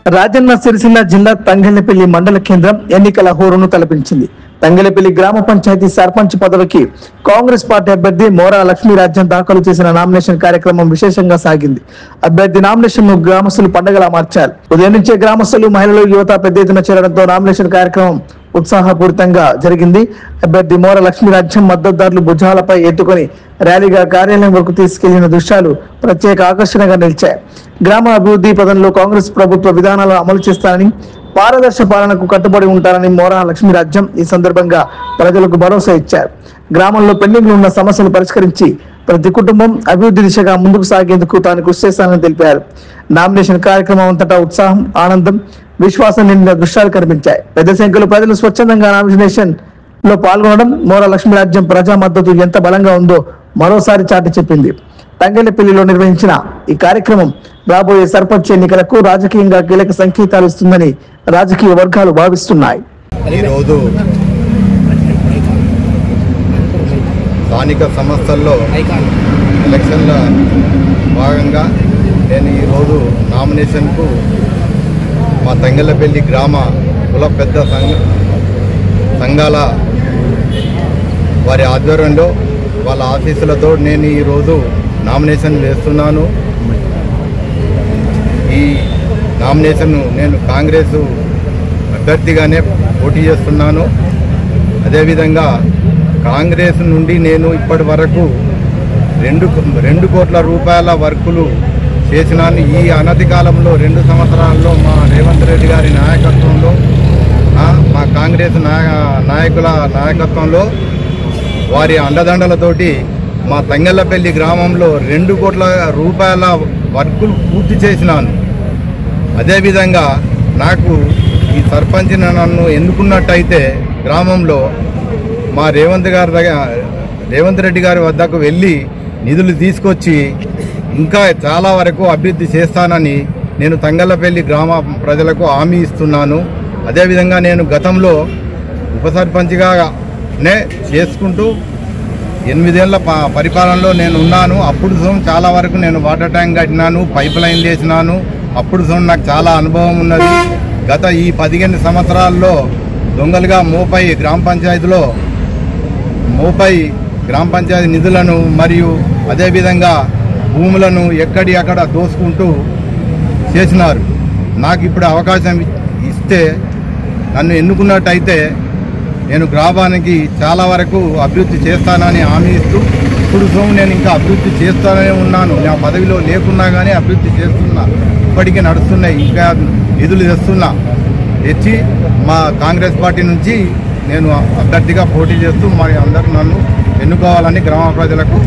రాజన్న సిరిసిల్ల జిల్లా తంగళ్లపల్లి మండల కేంద్రం ఎన్నికల హోరును తలపించింది. తంగళ్లపల్లి గ్రామ పంచాయతీ సర్పంచ్ పదవికి కాంగ్రెస్ పార్టీ అభ్యర్థి మోరా లక్ష్మీరాజ్యం దాఖలు చేసిన నామినేషన్ కార్యక్రమం విశేషంగా సాగింది. అభ్యర్థి నామినేషన్ ను గ్రామస్తులు పండుగలా మార్చారు. ఉదయం నుంచే గ్రామస్తులు, మహిళలు, యువత పెద్ద ఎత్తున చేరడంతో నామినేషన్ కార్యక్రమం ఉత్సాహపూరితంగా జరిగింది. అభ్యర్థి మోరా లక్ష్మీరాజ్యం మద్దతుదారులు భుజాలపై ఎత్తుకొని ర్యాలీగా కార్యాలయం వరకు తీసుకెళ్లిన దృశ్యాలు ప్రత్యేక ఆకర్షణగా నిలిచాయి. గ్రామ అభివృద్ధి పదంలో కాంగ్రెస్ ప్రభుత్వ విధానాలను అమలు చేస్తారని, పారదర్శక పాలనకు కట్టుబడి ఉంటారని మోరా లక్ష్మీరాజ్యం ఈ సందర్భంగా ప్రజలకు భరోసా ఇచ్చారు. గ్రామంలో పెండింగ్ ఉన్న సమస్యలు పరిష్కరించి ప్రతి కుటుంబం అభివృద్ధి దిశగా ముందుకు సాగేందుకు తాను కృషి చేస్తానని తెలిపారు. నామినేషన్ కార్యక్రమం అంతటా ఉత్సాహం, ఆనందం, విశ్వాసం నిండిన దృశ్యాలు కనిపించాయి. పెద్ద సంఖ్యలో ప్రజలు స్వచ్ఛందంగా నామినేషన్ లో పాల్గొనడం మోరా లక్ష్మీరాజ్యం ప్రజా మద్దతు ఎంత బలంగా ఉందో మరోసారి చాటి చెప్పింది. తంగళ్లపల్లిలో నిర్వహించిన ఈ కార్యక్రమం రాబోయే సర్పంచ్ ఎన్నికలకు రాజకీయంగా కీలక సంకేతాలు ఇస్తుందని రాజకీయ వర్గాలు భావిస్తున్నాయి. ఈరోజు స్థానిక సంస్థల్లో ఎలక్షన్ల భాగంగా నేను ఈరోజు నామినేషన్కు మా తంగళ్లపల్లి గ్రామ కుల పెద్ద సంఘాల వారి ఆధ్వర్యంలో వాళ్ళ ఆఫీసులతో నేను ఈరోజు నామినేషన్ వేస్తున్నాను. ఈ నామినేషన్ నేను కాంగ్రెస్ అభ్యర్థిగానే పోటీ చేస్తున్నాను. అదేవిధంగా కాంగ్రెస్ నుండి నేను ఇప్పటి వరకు 2 కోట్ల రూపాయల వర్కులు చేసినాను. ఈ అనతి కాలంలో 2 సంవత్సరాల్లో మా రేవంత్ రెడ్డి గారి నాయకత్వంలో, మా కాంగ్రెస్ నాయకుల నాయకత్వంలో, వారి అండదండలతోటి మా తంగళ్లపల్లి గ్రామంలో 2 కోట్ల రూపాయల వర్కులు పూర్తి చేసినాను. అదేవిధంగా నాకు ఈ సర్పంచ్ నన్ను ఎన్నుకున్నట్టయితే గ్రామంలో మా రేవంత్ రెడ్డి గారి వద్దకు వెళ్ళి నిధులు తీసుకొచ్చి ఇంకా చాలా వరకు అభివృద్ధి చేస్తానని నేను తంగళ్లపల్లి గ్రామ ప్రజలకు హామీ ఇస్తున్నాను. అదేవిధంగా నేను గతంలో ఉప సర్పంచ్గానే చేసుకుంటూ 8 ఏళ్ల పరిపాలనలో నేను ఉన్నాను. అప్పుడు చాలా వరకు నేను వాటర్ ట్యాంక్ కట్టినాను, పైప్ లైన్లు వేసినాను. అప్పుడు నాకు చాలా అనుభవం ఉన్నది. గత ఈ 15 సంవత్సరాల్లో దొంగలుగా మోపై గ్రామ పంచాయతీ నిధులను మరియు అదేవిధంగా భూములను అక్కడ దోసుకుంటూ చేసినారు. నాకు ఇప్పుడు అవకాశం ఇస్తే, నన్ను ఎన్నుకున్నట్టయితే నేను గ్రామానికి చాలా వరకు అభివృద్ధి చేస్తానని హామీ ఇస్తూ ఇప్పుడు నేను ఇంకా అభివృద్ధి చేస్తానే ఉన్నాను. నా పదవిలో లేకున్నా కానీ అభివృద్ధి చేస్తున్నా, ఇప్పటికీ నడుస్తున్నాయి. ఇంకా నిధులు తెచ్చి మా కాంగ్రెస్ పార్టీ నుంచి నేను అభ్యర్థిగా పోటీ చేస్తూ మరి అందరూ నన్ను ఎన్నుకోవాలని గ్రామ ప్రజలకు